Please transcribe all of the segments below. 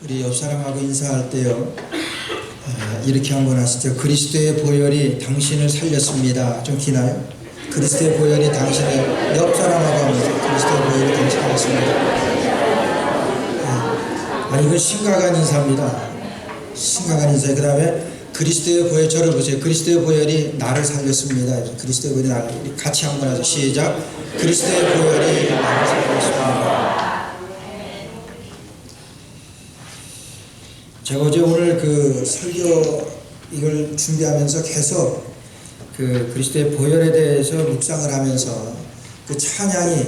우리 옆 사람하고 인사할 때요, 이렇게 한번 하시죠. 그리스도의 보혈이 당신을 살렸습니다. 좀 기나요? 그리스도의 보혈이 당신을, 옆 사람하고 하면서 그리스도의 보혈이 당신을 살렸습니다. 아니, 이건 심각한 인사입니다. 심각한 인사. 그 다음에 그리스도의 보혈, 저를 보세요. 그리스도의 보혈이 나를 살렸습니다. 그리스도의 보혈이 나를, 같이 한번 하죠. 시작. 그리스도의 보혈이 나를 살렸습니다. 제가 어제 오늘 그 설교 이걸 준비하면서 계속 그 그리스도의 보혈에 대해서 묵상을 하면서 그 찬양이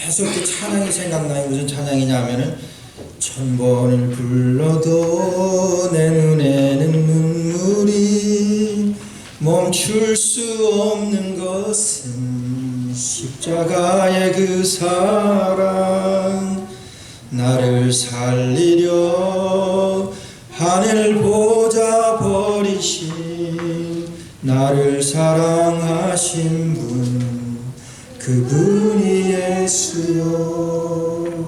계속 그 찬양이 생각나요. 무슨 찬양이냐 하면은 천 번을 불러도 내 눈에는 눈물이 멈출 수 없는 것은 십자가의 그 사랑 나를 살리려 하늘 보좌 버리신 나를 사랑하신 분 그분이 예수요.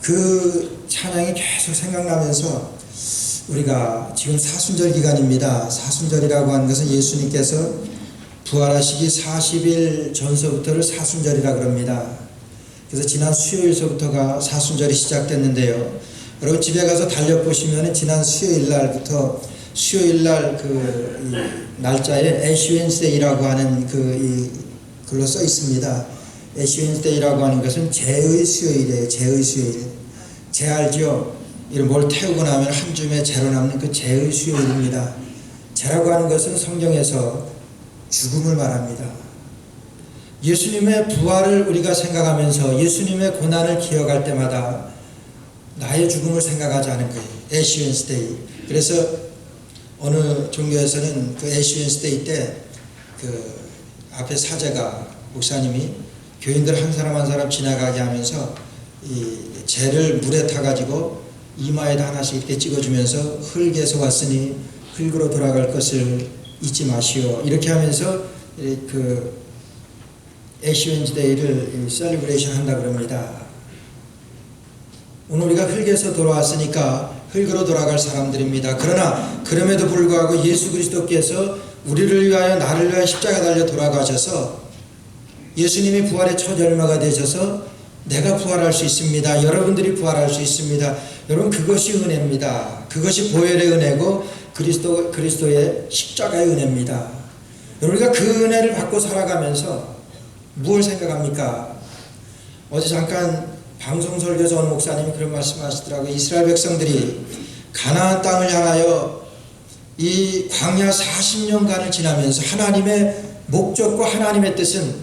그 찬양이 계속 생각나면서 우리가 지금 사순절 기간입니다. 사순절이라고 하는 것은 예수님께서 부활하시기 40일 전서부터를 사순절이라 그럽니다. 그래서 지난 수요일서부터가 사순절이 시작됐는데요. 여러분 집에 가서 달력보시면 지난 수요일 날부터 수요일 날 그 날짜에 애쉬 웬스데이라고 하는 글로 써 있습니다. 애쉬 웬스데이라고 하는 것은 재의 수요일이에요. 재의 수요일. 재 알죠? 이런 뭘 태우고 나면 한 줌에 재로 남는 그 재의 수요일입니다. 재라고 하는 것은 성경에서 죽음을 말합니다. 예수님의 부활을 우리가 생각하면서 예수님의 고난을 기억할 때마다 나의 죽음을 생각하지 않은 거예요. 애쉬 웬스데이. 그래서 어느 종교에서는 그 애쉬 웬스데이 때 그 앞에 사제가 목사님이 교인들 한 사람 한 사람 지나가게 하면서 이 재를 물에 타가지고 이마에다 하나씩 이렇게 찍어주면서 흙에서 왔으니 흙으로 돌아갈 것을 잊지 마시오. 이렇게 하면서 그 애쉬 웬스데이를 셀리브레이션 한다 그럽니다. 오늘 우리가 흙에서 돌아왔으니까 흙으로 돌아갈 사람들입니다. 그러나 그럼에도 불구하고 예수 그리스도께서 우리를 위하여 나를 위하여 십자가 달려 돌아가셔서 예수님이 부활의 첫 열매가 되셔서 내가 부활할 수 있습니다. 여러분들이 부활할 수 있습니다. 여러분 그것이 은혜입니다. 그것이 보혈의 은혜고 그리스도의 십자가의 은혜입니다. 우리가 그 은혜를 받고 살아가면서 무엇을 생각합니까? 어제 잠깐 방송 설교에서 어느 목사님이 그런 말씀하시더라고요. 이스라엘 백성들이 가나안 땅을 향하여 이 광야 40년간을 지나면서 하나님의 목적과 하나님의 뜻은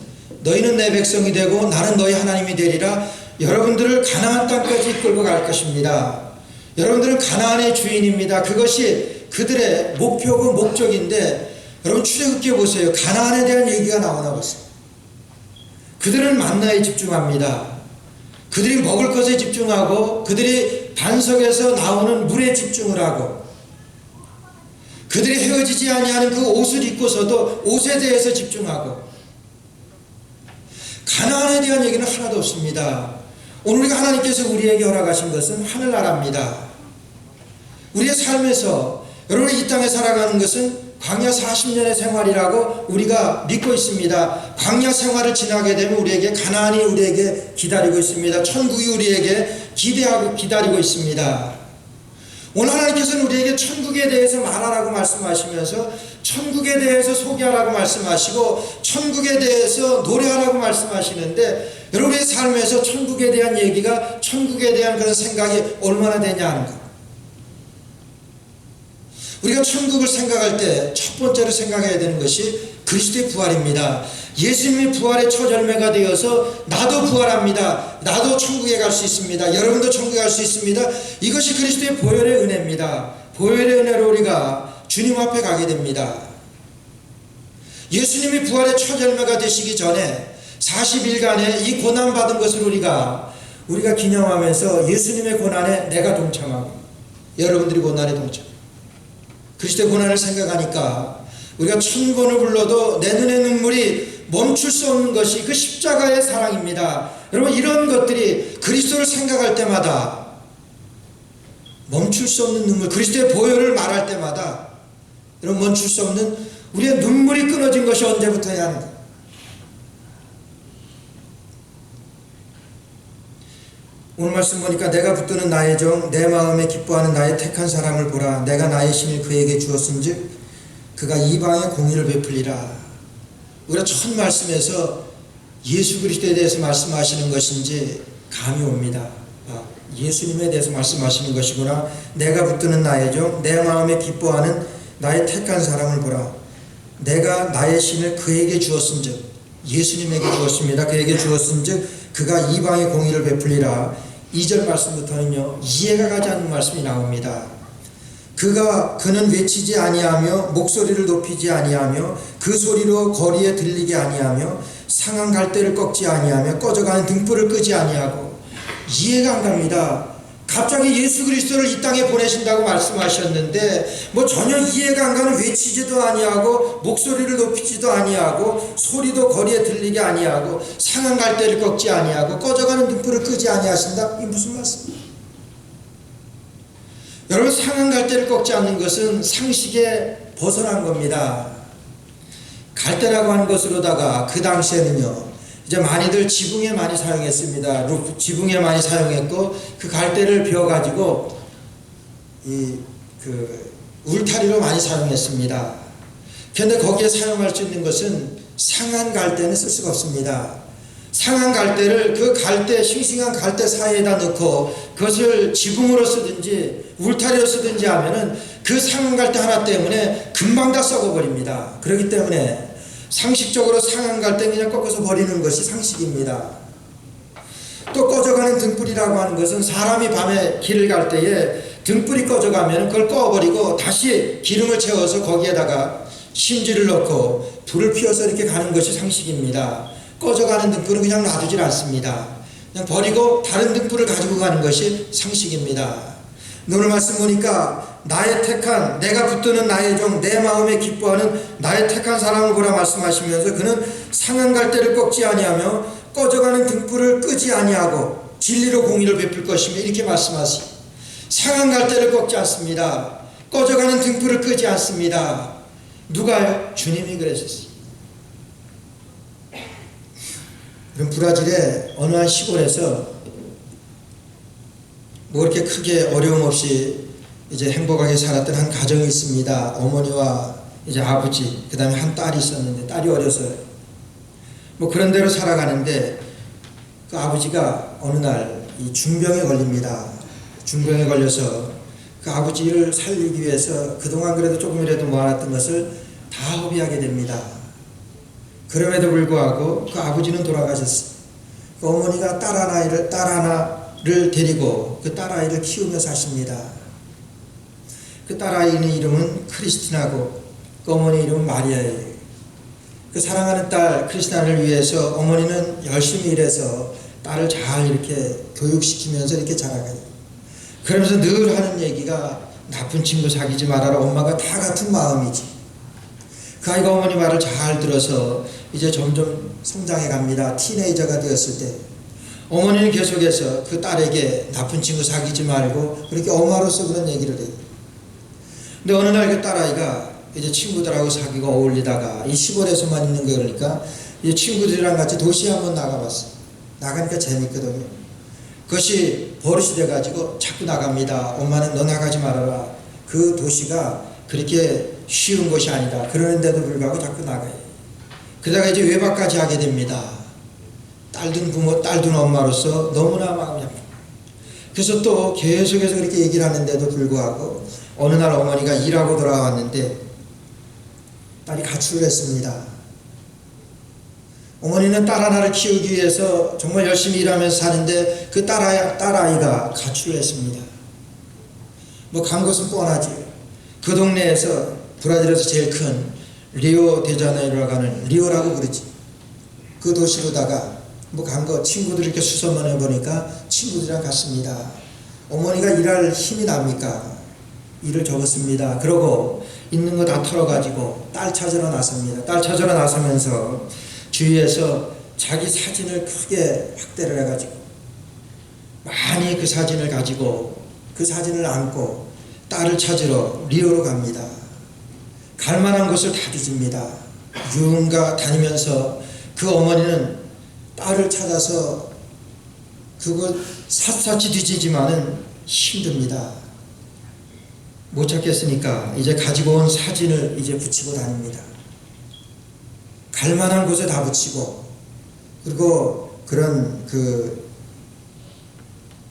너희는 내 백성이 되고 나는 너희 하나님이 되리라. 여러분들을 가나안 땅까지 이끌고 갈 것입니다. 여러분들은 가나안의 주인입니다. 그것이 그들의 목표고 목적인데 여러분 출애굽기에 보세요. 가나안에 대한 얘기가 나오나 보세요. 그들은 만나에 집중합니다. 그들이 먹을 것에 집중하고 그들이 반석에서 나오는 물에 집중을 하고 그들이 헤어지지 아니하는 그 옷을 입고서도 옷에 대해서 집중하고 가나안에 대한 얘기는 하나도 없습니다. 오늘 우리가 하나님께서 우리에게 허락하신 것은 하늘나라입니다. 우리의 삶에서 여러분이 이 땅에 살아가는 것은 광야 40년의 생활이라고 우리가 믿고 있습니다. 광야 생활을 지나게 되면 우리에게 가나안이 우리에게 기다리고 있습니다. 천국이 우리에게 기대하고 기다리고 있습니다. 오늘 하나님께서는 우리에게 천국에 대해서 말하라고 말씀하시면서 천국에 대해서 소개하라고 말씀하시고 천국에 대해서 노래하라고 말씀하시는데 여러분의 삶에서 천국에 대한 얘기가 천국에 대한 그런 생각이 얼마나 되냐 하는 것. 우리가 천국을 생각할 때 첫 번째로 생각해야 되는 것이 그리스도의 부활입니다. 예수님이 부활의 첫 열매가 되어서 나도 부활합니다. 나도 천국에 갈 수 있습니다. 여러분도 천국에 갈 수 있습니다. 이것이 그리스도의 보혈의 은혜입니다. 보혈의 은혜로 우리가 주님 앞에 가게 됩니다. 예수님이 부활의 첫 열매가 되시기 전에 40일간의 이 고난받은 것을 우리가 기념하면서 예수님의 고난에 내가 동참하고 여러분들이 고난에 동참. 그리스도의 고난을 생각하니까 우리가 1000번을 불러도 내 눈의 눈물이 멈출 수 없는 것이 그 십자가의 사랑입니다. 여러분 이런 것들이 그리스도를 생각할 때마다 멈출 수 없는 눈물, 그리스도의 보혈을 말할 때마다 이런 멈출 수 없는 우리의 눈물이 끊어진 것이 언제부터야 하는가. 오늘 말씀 보니까 내가 붙드는 나의 종, 내 마음에 기뻐하는 나의 택한 사람을 보라. 내가 나의 신을 그에게 주었은즉 그가 이방의 공의를 베풀리라. 우리가 첫 말씀에서 예수 그리스도에 대해서 말씀하시는 것인지 감이 옵니다. 예수님에 대해서 말씀하시는 것이구나. 내가 붙드는 나의 종, 내 마음에 기뻐하는 나의 택한 사람을 보라. 내가 나의 신을 그에게 주었은즉, 예수님에게 주었습니다. 그에게 주었은즉 그가 이방의 공의를 베풀리라. 2절 말씀부터는요, 이해가 가지 않는 말씀이 나옵니다. 그는 외치지 아니하며 목소리를 높이지 아니하며 그 소리로 거리에 들리게 아니하며 상한 갈대를 꺾지 아니하며 꺼져가는 등불을 끄지 아니하고. 이해가 안 갑니다. 갑자기 예수 그리스도를 이 땅에 보내신다고 말씀하셨는데 전혀 이해가 안 가는, 외치지도 아니하고 목소리를 높이지도 아니하고 소리도 거리에 들리게 아니하고 상한 갈대를 꺾지 아니하고 꺼져가는 등불을 끄지 아니하신다? 이게 무슨 말씀이에요? 여러분, 상한 갈대를 꺾지 않는 것은 상식에 벗어난 겁니다. 갈대라고 하는 것으로다가 그 당시에는요, 이제 많이들 지붕에 많이 사용했습니다. 지붕에 많이 사용했고, 그 갈대를 베어가지고 울타리로 많이 사용했습니다. 그런데 거기에 사용할 수 있는 것은 상한 갈대는 쓸 수가 없습니다. 상한 갈대를 그 갈대, 싱싱한 갈대 사이에다 넣고 그것을 지붕으로 쓰든지 울타리로 쓰든지 하면은 그 상한 갈대 하나 때문에 금방 다 썩어버립니다. 그렇기 때문에 상식적으로 상한 갈대는 그냥 꺾어서 버리는 것이 상식입니다. 또 꺼져가는 등불이라고 하는 것은 사람이 밤에 길을 갈 때에 등불이 꺼져가면 그걸 꺼버리고 다시 기름을 채워서 거기에다가 심지를 넣고 불을 피워서 이렇게 가는 것이 상식입니다. 꺼져가는 등불은 그냥 놔두질 않습니다. 그냥 버리고 다른 등불을 가지고 가는 것이 상식입니다. 오늘 말씀 보니까 나의 택한, 내가 붙드는 나의 종, 내 마음에 기뻐하는 나의 택한 사람을 보라 말씀하시면서 그는 상한 갈대를 꺾지 아니하며 꺼져가는 등불을 끄지 아니하고 진리로 공의를 베풀 것이며, 이렇게 말씀하시. 상한 갈대를 꺾지 않습니다. 꺼져가는 등불을 끄지 않습니다. 누가요? 주님이 그러셨어요. 그럼 브라질의 어느 한 시골에서 그렇게 크게 어려움 없이 이제 행복하게 살았던 한 가정이 있습니다. 어머니와 이제 아버지, 그 다음에 한 딸이 있었는데, 딸이 어려서요. 그런 대로 살아가는데 그 아버지가 어느 날 이 중병에 걸립니다. 중병에 걸려서 그 아버지를 살리기 위해서 그동안 그래도 조금이라도 모아놨던 것을 다 허비하게 됩니다. 그럼에도 불구하고 그 아버지는 돌아가셨어요. 그 어머니가 딸 하나를 데리고 그 딸아이를 키우며 사십니다. 그 딸아이는 이름은 크리스티나고 그 어머니 이름은 마리아예요. 그 사랑하는 딸 크리스티나를 위해서 어머니는 열심히 일해서 딸을 잘 이렇게 교육시키면서 이렇게 자라가요. 그러면서 늘 하는 얘기가 나쁜 친구 사귀지 말아라. 엄마가 다 같은 마음이지. 그 아이가 어머니 말을 잘 들어서 이제 점점 성장해 갑니다. 티네이저가 되었을 때 어머니는 계속해서 그 딸에게 나쁜 친구 사귀지 말고 그렇게 엄마로서 그런 얘기를 해요. 근데 어느 날 그 딸아이가 이제 친구들하고 사귀고 어울리다가 이 시골에서만 있는 거 그러니까 이제 친구들이랑 같이 도시에 한번 나가봤어요. 나가니까 재밌거든요. 그것이 버릇이 돼가지고 자꾸 나갑니다. 엄마는 너 나가지 말아라. 그 도시가 그렇게 쉬운 곳이 아니다. 그러는데도 불구하고 자꾸 나가요. 그러다가 이제 외박까지 하게 됩니다. 딸둔 부모, 딸둔 엄마로서 너무나 마음이 아픕니다. 그래서 또 계속해서 그렇게 얘기를 하는데도 불구하고 어느 날 어머니가 일하고 돌아왔는데 딸이 가출을 했습니다. 어머니는 딸 하나를 키우기 위해서 정말 열심히 일하면서 사는데 그 딸아이가 가출을 했습니다. 간 것은 뻔하지. 그 동네에서 브라질에서 제일 큰 리오데자네이로라고 하는, 리오라고 그러지. 그 도시로다가 간 거 친구들이 이렇게 수소문해 보니까 친구들이랑 갔습니다. 어머니가 일할 힘이 납니까? 일을 접었습니다. 그러고 있는 거 다 털어가지고 딸 찾으러 나섭니다. 딸 찾으러 나서면서 주위에서 자기 사진을 크게 확대를 해가지고 많이 그 사진을 가지고 그 사진을 안고 딸을 찾으러 리오로 갑니다. 갈 만한 곳을 다 뒤집니다. 유흥가 다니면서 그 어머니는 딸을 찾아서 그곳 샅샅이 뒤지지만은 힘듭니다. 못 찾겠으니까 이제 가지고 온 사진을 이제 붙이고 다닙니다. 갈 만한 곳에 다 붙이고, 그리고 그런 그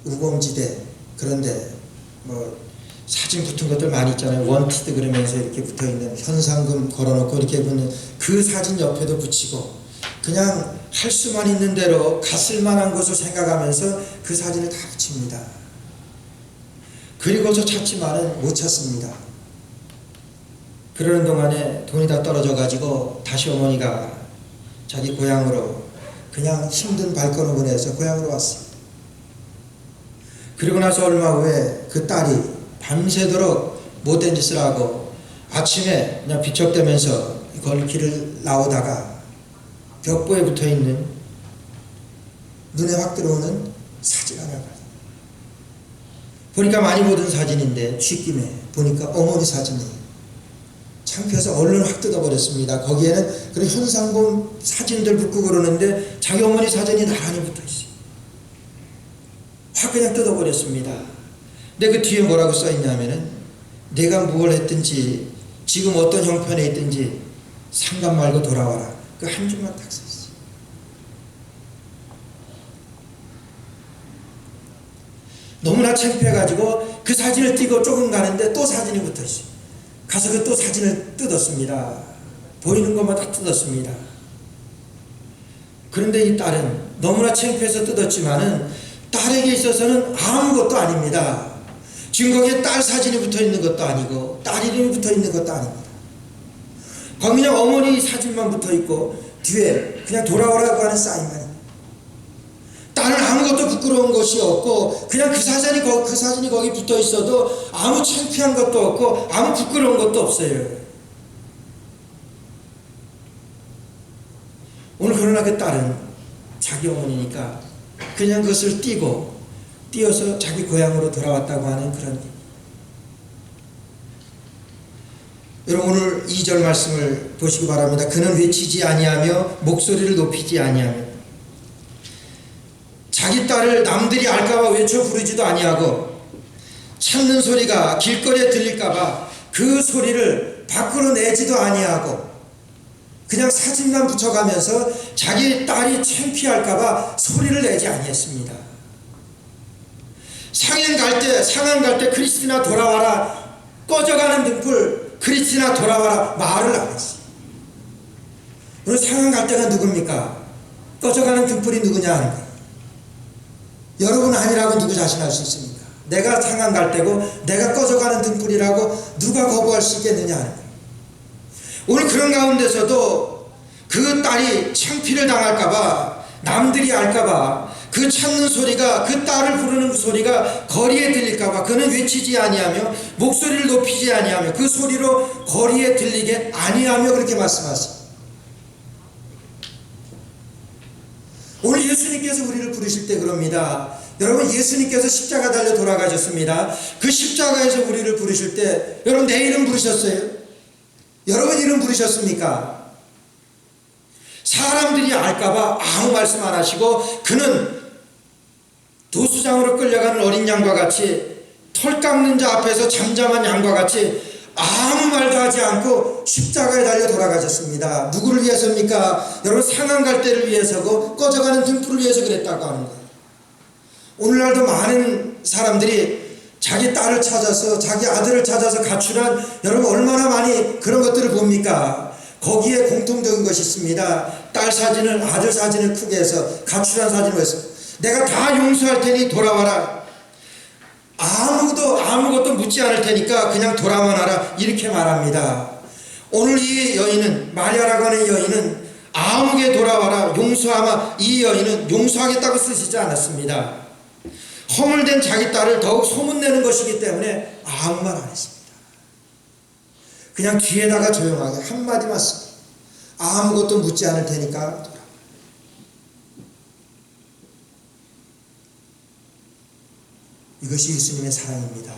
우범지대 그런데 뭐 사진 붙은 것들 많이 있잖아요. 원티드 그러면서 이렇게 붙어있는 현상금 걸어놓고 이렇게 붙는 그 사진 옆에도 붙이고, 그냥 할 수만 있는 대로 갔을 만한 곳을 생각하면서 그 사진을 다 붙입니다. 그리고서 찾지만은 못 찾습니다. 그러는 동안에 돈이 다 떨어져 가지고 다시 어머니가 자기 고향으로 그냥 힘든 발걸음을 해서 고향으로 왔습니다. 그리고 나서 얼마 후에 그 딸이 밤새도록 못된 짓을 하고 아침에 그냥 비척대면서 걸길을 나오다가 벽보에 붙어있는 눈에 확 들어오는 사진 하나가 보니까 많이 보던 사진인데 쥐김에 보니까 어머니 사진이에요. 창피해서 얼른 확 뜯어버렸습니다. 거기에는 그런 현상금 사진들 붙고 그러는데 자기 어머니 사진이 나란히 붙어있어요. 확 그냥 뜯어버렸습니다. 근데 그 뒤에 뭐라고 써있냐면은 내가 무엇을 했든지 지금 어떤 형편에 있든지 상관 말고 돌아와라. 그 한 줄만 딱 써있어요. 너무나 창피해가지고 그 사진을 띄고 조금 가는데 또 사진이 붙어있어요. 가서 그 또 사진을 뜯었습니다. 보이는 것만 다 뜯었습니다. 그런데 이 딸은 너무나 창피해서 뜯었지만은 딸에게 있어서는 아무것도 아닙니다. 지금 거기에 딸 사진이 붙어있는 것도 아니고 딸 이름이 붙어있는 것도 아닙니다. 거기 그냥 어머니 사진만 붙어있고 뒤에 그냥 돌아오라고 하는 사인만. 딸은 아무것도 부끄러운 것이 없고 그냥 그 사진이 거기 붙어있어도 아무 창피한 것도 없고 아무 부끄러운 것도 없어요. 오늘 그러나 그 딸은 자기 어머니니까 그냥 그것을 띄어서 자기 고향으로 돌아왔다고 하는 그런 일. 여러분 오늘 2절 말씀을 보시기 바랍니다. 그는 외치지 아니하며 목소리를 높이지 아니하며 자기 딸을 남들이 알까봐 외쳐 부르지도 아니하고 찾는 소리가 길거리에 들릴까봐 그 소리를 밖으로 내지도 아니하고 그냥 사진만 붙여가면서 자기 딸이 창피할까봐 소리를 내지 아니했습니다. 상한 갈 때 크리스티나 돌아와라 꺼져가는 등불 크리스티나 돌아와라 말을 안 했어요. 오늘 상한 갈 때가 누굽니까? 꺼져가는 등불이 누구냐 하는 거예요. 여러분 아니라고 누구 자신할 수 있습니까? 내가 상한 갈 때고 내가 꺼져가는 등불이라고 누가 거부할 수 있겠느냐 하는 거예요. 오늘 그런 가운데서도 그 딸이 창피를 당할까봐 남들이 알까봐 그 찾는 소리가 그 딸을 부르는 그 소리가 거리에 들릴까봐 그는 외치지 아니하며 목소리를 높이지 아니하며 그 소리로 거리에 들리게 아니하며 그렇게 말씀하세요. 오늘 예수님께서 우리를 부르실 때 그럽니다. 여러분 예수님께서 십자가 달려 돌아가셨습니다. 그 십자가에서 우리를 부르실 때 여러분 내 이름 부르셨어요? 여러분 이름 부르셨습니까? 사람들이 알까봐 아무 말씀 안 하시고 그는 도수장으로 끌려가는 어린 양과 같이 털 깎는 자 앞에서 잠잠한 양과 같이 아무 말도 하지 않고 십자가에 달려 돌아가셨습니다. 누구를 위해서입니까? 여러분 상한 갈 때를 위해서고 꺼져가는 등불을 위해서 그랬다고 하는 거예요. 오늘날도 많은 사람들이 자기 딸을 찾아서 자기 아들을 찾아서 가출한 여러분 얼마나 많이 그런 것들을 봅니까? 거기에 공통적인 것이 있습니다. 딸 사진을 아들 사진을 크게 해서 가출한 사진을 해서 내가 다 용서할 테니 돌아와라. 아무것도 묻지 않을 테니까 그냥 돌아만 하라 이렇게 말합니다. 오늘 이 여인은 마리아라고 하는 여인은 아무게 돌아와라 용서하마 이 여인은 용서하겠다고 쓰시지 않았습니다. 허물된 자기 딸을 더욱 소문내는 것이기 때문에 아무 말 안 했습니다. 그냥 뒤에다가 조용하게 한마디만 씁니다. 아무것도 묻지 않을 테니까 돌아와. 이것이 예수님의 사랑입니다.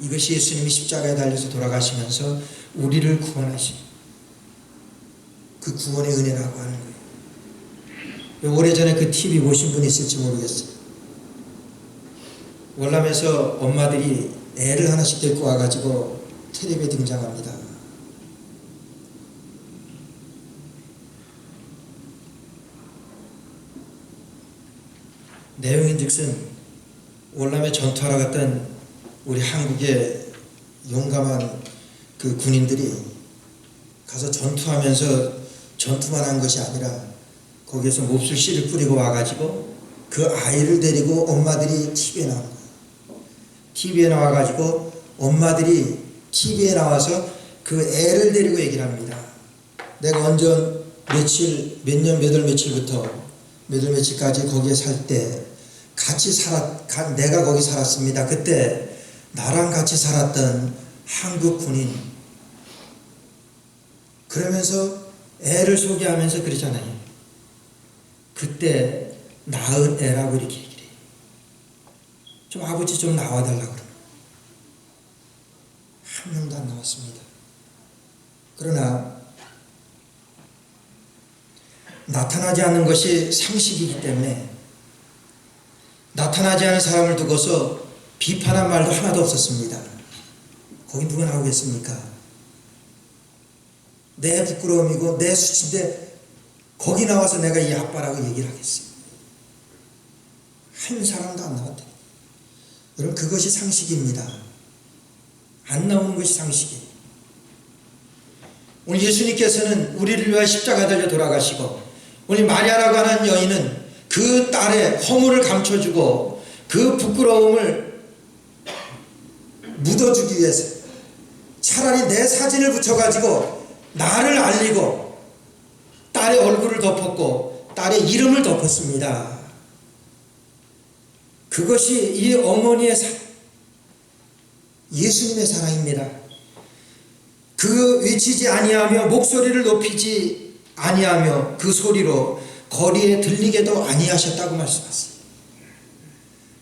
이것이 예수님이 십자가에 달려서 돌아가시면서 우리를 구원하신 그 구원의 은혜라고 하는 거예요. 오래전에 그 TV 보신 분이 있을지 모르겠어요. 월남에서 엄마들이 애를 하나씩 데리고 와가지고 텔레비에 등장합니다. 내용인즉슨 월남에 전투하러 갔던 우리 한국의 용감한 그 군인들이 가서 전투하면서 전투만 한 것이 아니라 거기에서 몹쓸 씨를 뿌리고 와가지고 그 아이를 데리고 엄마들이 TV에 나온 거예요. TV에 나와가지고 엄마들이 TV에 나와서 그 애를 데리고 얘기를 합니다. 내가 언제 며칠 몇 년 몇 월 며칠부터 몇 월 며칠까지 거기에 살 때 같이 내가 거기 살았습니다. 그때 나랑 같이 살았던 한국 군인, 그러면서 애를 소개하면서 그러잖아요. 그때 낳은 애라고 이렇게 얘기를 해요. 좀 아버지 좀 나와달라고 그러면 한 명도 안 나왔습니다. 그러나 나타나지 않는 것이 상식이기 때문에 나타나지 않은 사람을 두고서 비판한 말도 하나도 없었습니다. 거기 누가 나오겠습니까? 내 부끄러움이고 내 수치인데 거기 나와서 내가 이 아빠라고 얘기를 하겠어요. 한 사람도 안 나왔다. 여러분, 그것이 상식입니다. 안 나오는 것이 상식이에요. 오늘 예수님께서는 우리를 위하여 십자가 달려 돌아가시고, 오늘 마리아라고 하는 여인은 그 딸의 허물을 감춰주고 그 부끄러움을 묻어주기 위해서 차라리 내 사진을 붙여가지고 나를 알리고 딸의 얼굴을 덮었고 딸의 이름을 덮었습니다. 그것이 이 어머니의 예수님의 사랑입니다. 그 외치지 아니하며 목소리를 높이지 아니하며 그 소리로 거리에 들리게도 아니하셨다고 말씀하세요.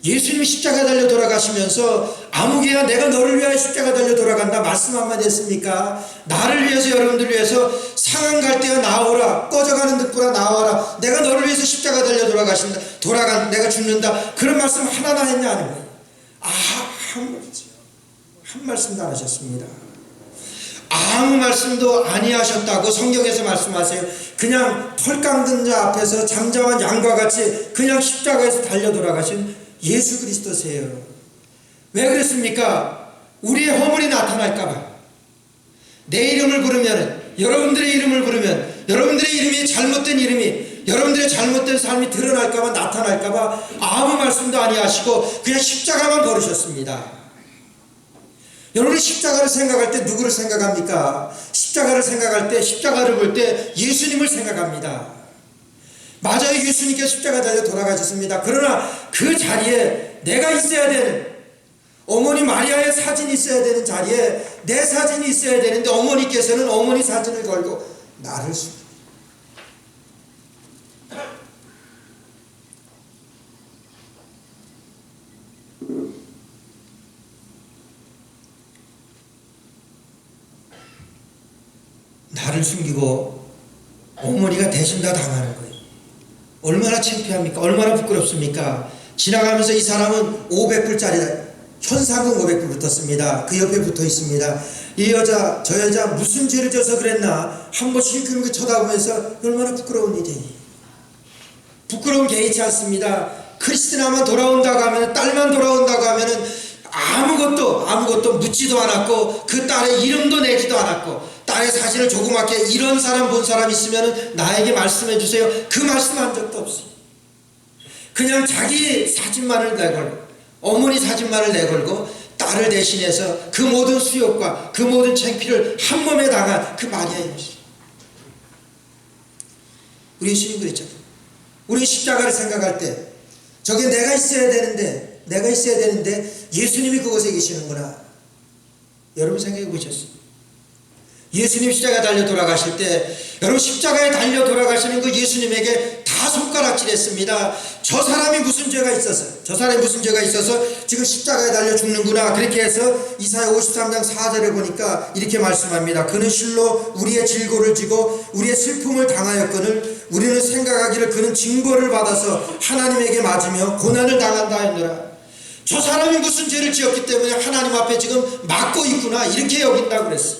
예수님이 십자가 달려 돌아가시면서 아무개야 내가 너를 위하여 십자가 달려 돌아간다 말씀 한마디 했습니까? 나를 위해서, 여러분들을 위해서 상한 갈대야 나오라, 꺼져가는 등불아 나와라, 내가 너를 위해서 십자가 달려 돌아가신다, 내가 죽는다, 그런 말씀 하나나 했냐 하는 거예요. 한 말씀도 안 하셨습니다. 아무 말씀도 아니하셨다고 성경에서 말씀하세요. 그냥 털 깎는 자 앞에서 잠잠한 양과 같이 그냥 십자가에서 달려 돌아가신 예수 그리스도세요. 왜 그랬습니까? 우리의 허물이 나타날까봐. 내 이름을 부르면, 여러분들의 이름을 부르면 여러분들의 이름이 잘못된 이름이, 여러분들의 잘못된 삶이 드러날까봐, 나타날까봐 아무 말씀도 아니하시고 그냥 십자가만 걸으셨습니다. 여러분이 십자가를 생각할 때 누구를 생각합니까? 십자가를 생각할 때, 십자가를 볼 때 예수님을 생각합니다. 맞아요. 예수님께서 십자가 달려 돌아가셨습니다. 그러나 그 자리에 내가 있어야 되는, 어머니 마리아의 사진이 있어야 되는 자리에 내 사진이 있어야 되는데 어머니께서는 어머니 사진을 걸고 나를 숨깁니다. 나를 숨기고 어머니가 대신 다 당하는 거예요. 얼마나 창피합니까? 얼마나 부끄럽습니까? 지나가면서 이 사람은 500불짜리 현상금 500불 붙었습니다. 그 옆에 붙어 있습니다. 이 여자, 저 여자 무슨 죄를 져서 그랬나? 한 번씩 그렇게 쳐다보면서 얼마나 부끄러운 일이에요. 부끄러움 개의치 않습니다. 크리스티나만 돌아온다고 하면, 딸만 돌아온다고 하면은 아무것도 묻지도 않았고 그 딸의 이름도 내지도 않았고, 딸의 사진을 조그맣게 이런 사람 본 사람 있으면 나에게 말씀해 주세요. 그 말씀한 적도 없어요. 그냥 자기 사진만을 내걸고, 어머니 사진만을 내걸고 딸을 대신해서 그 모든 수욕과 그 모든 창피를 한 몸에 당한 그 마리아의 모습. 우리 예수님 그랬죠. 우리 십자가를 생각할 때 저게 내가 있어야 되는데 예수님이 그곳에 계시는구나. 여러분 생각해 보셨어요? 예수님 십자가에 달려 돌아가실 때, 여러분 십자가에 달려 돌아가시는 그 예수님에게 다 다 손가락질했습니다. 저 사람이 무슨 죄가 있어서 지금 십자가에 달려 죽는구나. 그렇게 해서 이사야 53장 4절에 보니까 이렇게 말씀합니다. 그는 실로 우리의 질고를 지고 우리의 슬픔을 당하였거늘 우리는 생각하기를 그는 징벌을 받아서 하나님에게 맞으며 고난을 당한다 했노라. 저 사람이 무슨 죄를 지었기 때문에 하나님 앞에 지금 맞고 있구나, 이렇게 여긴다고 그랬어요.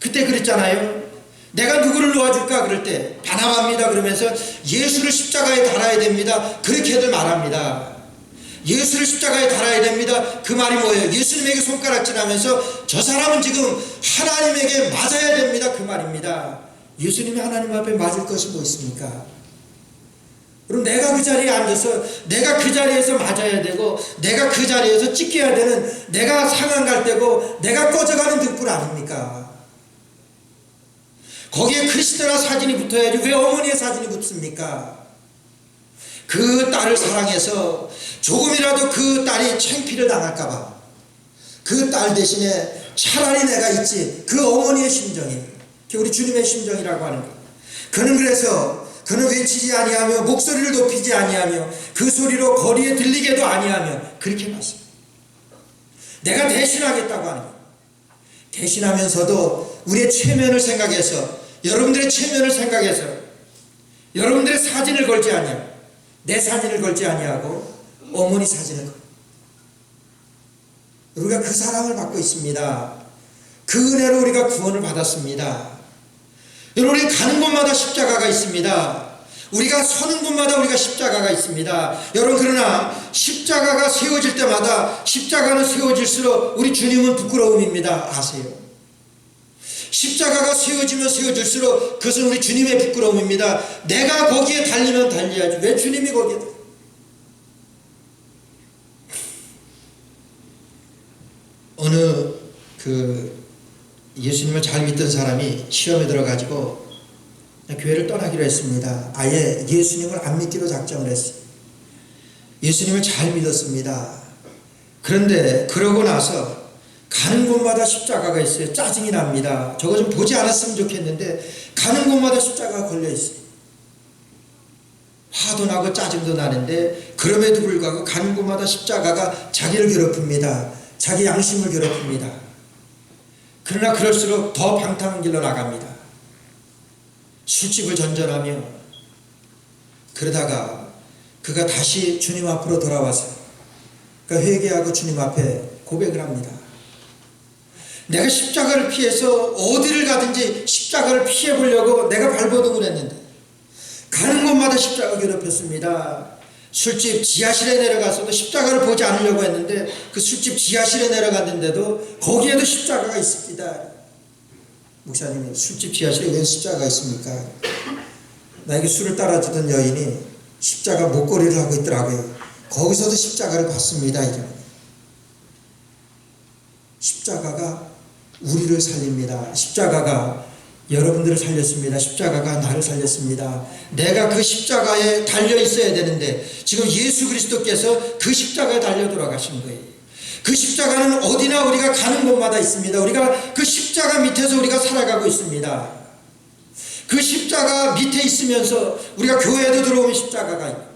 그때 그랬잖아요. 내가 누구를 놓아줄까 그럴 때 반항합니다 그러면서 예수를 십자가에 달아야 됩니다, 그렇게들 말합니다. 예수를 십자가에 달아야 됩니다. 그 말이 뭐예요? 예수님에게 손가락질하면서 저 사람은 지금 하나님에게 맞아야 됩니다, 그 말입니다. 예수님이 하나님 앞에 맞을 것이 뭐 있습니까? 그럼 내가 그 자리에 앉아서 내가 그 자리에서 맞아야 되고 내가 그 자리에서 찢겨야 되는, 내가 상한 갈 때고 내가 꺼져가는 등불 아닙니까? 거기에 크리스티나 사진이 붙어야지 왜 어머니의 사진이 붙습니까? 그 딸을 사랑해서 조금이라도 그 딸이 창피를 당할까봐 그 딸 대신에 차라리 내가 있지, 그 어머니의 심정이, 우리 주님의 심정이라고 하는 거예요. 그는 외치지 아니하며 목소리를 높이지 아니하며 그 소리로 거리에 들리게도 아니하며 그렇게 말씀합니다. 내가 대신하겠다고 하는 거예요. 대신하면서도 우리의 체면을 생각해서, 여러분들의 체면을 생각해서 여러분들의 사진을 걸지 아니하고, 내 사진을 걸지 아니하고 어머니 사진을 걸고, 우리가 그 사랑을 받고 있습니다. 그 은혜로 우리가 구원을 받았습니다. 여러분, 우리 가는 곳마다 십자가가 있습니다. 우리가 서는 곳마다 우리가 십자가가 있습니다. 여러분, 그러나 십자가가 세워질 때마다, 십자가는 세워질수록 우리 주님은 부끄러움입니다. 아세요? 십자가가 세워지면 세워질수록 그것은 우리 주님의 부끄러움입니다. 내가 거기에 달리면 달려야지 왜 주님이 거기에 달려? 어느 예수님을 잘 믿던 사람이 시험에 들어가지고 교회를 떠나기로 했습니다. 아예 예수님을 안 믿기로 작정을 했어요. 예수님을 잘 믿었습니다. 그런데 그러고 나서 가는 곳마다 십자가가 있어요. 짜증이 납니다. 저거 좀 보지 않았으면 좋겠는데 가는 곳마다 십자가가 걸려 있어요. 화도 나고 짜증도 나는데 그럼에도 불구하고 가는 곳마다 십자가가 자기를 괴롭힙니다. 자기 양심을 괴롭힙니다. 그러나 그럴수록 더 방탕한 길로 나갑니다. 술집을 전전하며, 그러다가 그가 다시 주님 앞으로 돌아와서 회개하고 주님 앞에 고백을 합니다. 내가 십자가를 피해서 어디를 가든지 십자가를 피해보려고 내가 발버둥을 했는데 가는 곳마다 십자가 괴롭혔습니다. 술집 지하실에 내려가서도 십자가를 보지 않으려고 했는데 그 술집 지하실에 내려갔는데도 거기에도 십자가가 있습니다. 목사님이 술집 지하실에 왜 십자가가 있습니까? 나에게 술을 따라주던 여인이 십자가 목걸이를 하고 있더라고요. 거기서도 십자가를 봤습니다. 십자가가 우리를 살립니다. 십자가가 여러분들을 살렸습니다. 십자가가 나를 살렸습니다. 내가 그 십자가에 달려 있어야 되는데 지금 예수 그리스도께서 그 십자가에 달려 돌아가신 거예요. 그 십자가는 어디나 우리가 가는 곳마다 있습니다. 우리가 그 십자가 밑에서 우리가 살아가고 있습니다. 그 십자가 밑에 있으면서 우리가 교회에도 들어오면 십자가가 있고,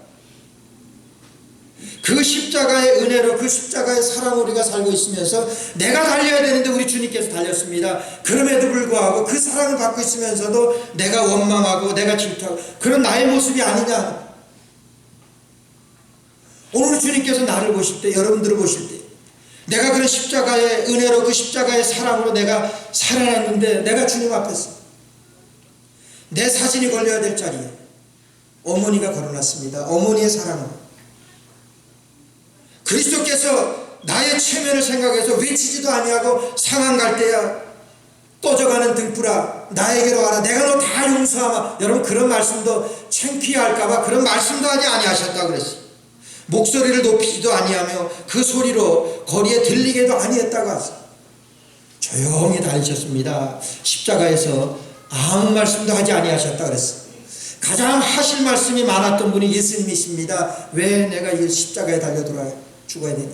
그 십자가의 은혜로 그 십자가의 사랑으로 우리가 살고 있으면서 내가 달려야 되는데 우리 주님께서 달렸습니다. 그럼에도 불구하고 그 사랑을 받고 있으면서도 내가 원망하고 내가 질투하고 그런 나의 모습이 아니냐. 오늘 주님께서 나를 보실 때, 여러분들을 보실 때 내가 그런 십자가의 은혜로 그 십자가의 사랑으로 내가 살아났는데 내가 주님 앞에서 내 사진이 걸려야 될 자리에 어머니가 걸어놨습니다. 어머니의 사랑으로 그리스도께서 나의 체면을 생각해서 외치지도 아니하고 상한 갈 때야 꺼져가는 등불아 나에게로 와라, 내가 너 다 용서하마. 여러분, 그런 말씀도 창피할까봐 그런 말씀도 하지 아니하셨다고 그랬어요. 목소리를 높이지도 아니하며 그 소리로 거리에 들리게도 아니했다고 하세요. 조용히 다니셨습니다. 십자가에서 아무 말씀도 하지 아니하셨다고 그랬어요. 가장 하실 말씀이 많았던 분이 예수님이십니다. 왜 내가 이 십자가에 달려 죽어야 되느냐.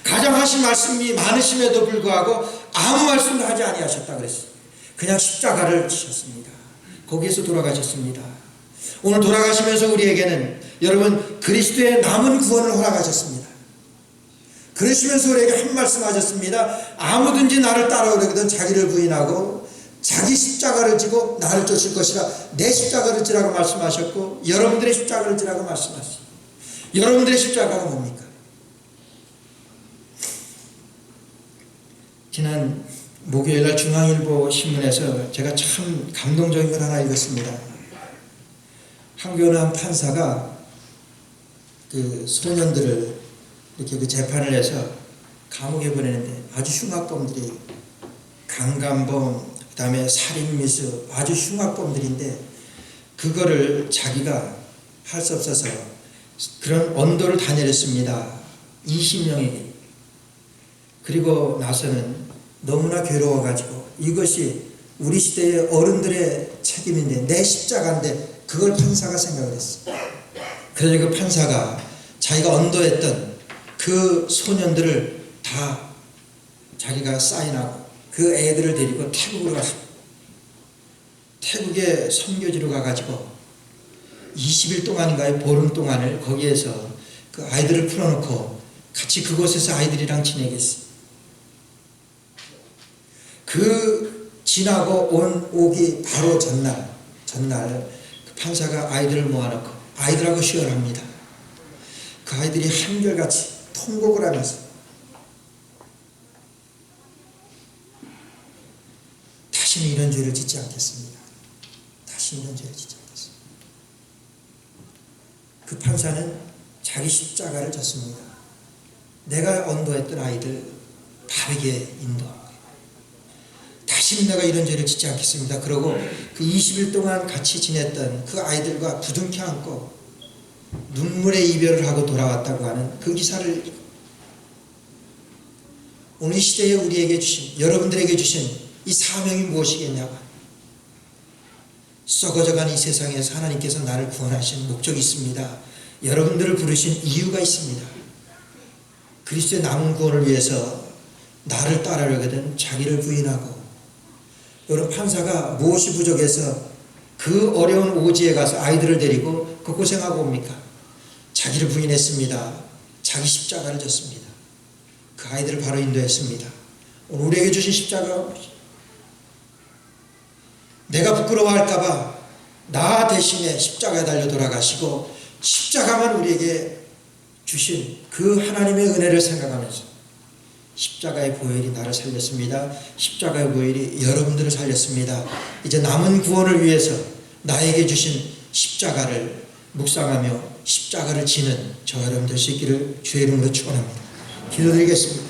가장 하신 말씀이 많으심에도 불구하고 아무 말씀도 하지 아니하셨다 그랬어요. 그냥 십자가를 지셨습니다. 거기에서 돌아가셨습니다. 오늘 돌아가시면서 우리에게는 여러분 그리스도의 남은 구원을 허락하셨습니다. 그러시면서 우리에게 한 말씀 하셨습니다. 아무든지 나를 따라오려거든 자기를 부인하고 자기 십자가를 지고 나를 쫓을 것이라. 내 십자가를 지라고 말씀하셨고 여러분들의 십자가를 지라고 말씀하셨습니다. 여러분들의 십자가가 뭡니까? 지난 목요일날 중앙일보 신문에서 제가 참 감동적인 걸 하나 읽었습니다. 한국의 한 판사가 그 소년들을 이렇게 그 재판을 해서 감옥에 보내는데 아주 흉악범들이 강간범, 그 다음에 살인미수 아주 흉악범들인데 그거를 자기가 할 수 없어서 그런 언도를 다 내렸습니다. 20명에게. 그리고 나서는 너무나 괴로워가지고 이것이 우리 시대의 어른들의 책임인데 내 십자가인데 그걸 판사가 생각을 했어요. 그래서 그 판사가 자기가 언도했던 그 소년들을 다 자기가 사인하고 그 애들을 데리고 태국으로 갔습니다. 태국에 선교지로 가가지고 20일 동안인가요? 보름 동안을 거기에서 그 아이들을 풀어놓고 같이 그곳에서 아이들이랑 지내겠어요. 그 지나고 오기 바로 전날 그 판사가 아이들을 모아놓고 아이들하고 시연합니다. 그 아이들이 한결같이 통곡을 하면서 다시는 이런 죄를 짓지 않겠습니다. 다시는 이런 죄를 짓지 않겠습니다. 그 판사는 자기 십자가를 졌습니다. 내가 언도했던 아이들 바르게 인도합니다. 다시는 내가 이런 죄를 짓지 않겠습니다. 그러고 그 20일 동안 같이 지냈던 그 아이들과 부둥켜 안고 눈물의 이별을 하고 돌아왔다고 하는 그 기사를 오늘 시대에 우리에게 주신, 여러분들에게 주신 이 사명이 무엇이겠냐고. 썩어져간 이 세상에서 하나님께서 나를 구원하신 목적이 있습니다. 여러분들을 부르신 이유가 있습니다. 그리스도의 남은 구원을 위해서 나를 따르려거든 자기를 부인하고. 여러분 판사가 무엇이 부족해서 그 어려운 오지에 가서 아이들을 데리고 그 고생하고 옵니까? 자기를 부인했습니다. 자기 십자가를 졌습니다. 그 아이들을 바로 인도했습니다. 오늘 우리에게 주신 십자가, 내가 부끄러워할까봐 나 대신에 십자가에 달려 돌아가시고 십자가만 우리에게 주신 그 하나님의 은혜를 생각하면서 십자가의 보혈이 나를 살렸습니다. 십자가의 보혈이 여러분들을 살렸습니다. 이제 남은 구원을 위해서 나에게 주신 십자가를 묵상하며 십자가를 지는 저 여러분 될 수 있기를 주의 이름으로 축원합니다. 기도드리겠습니다.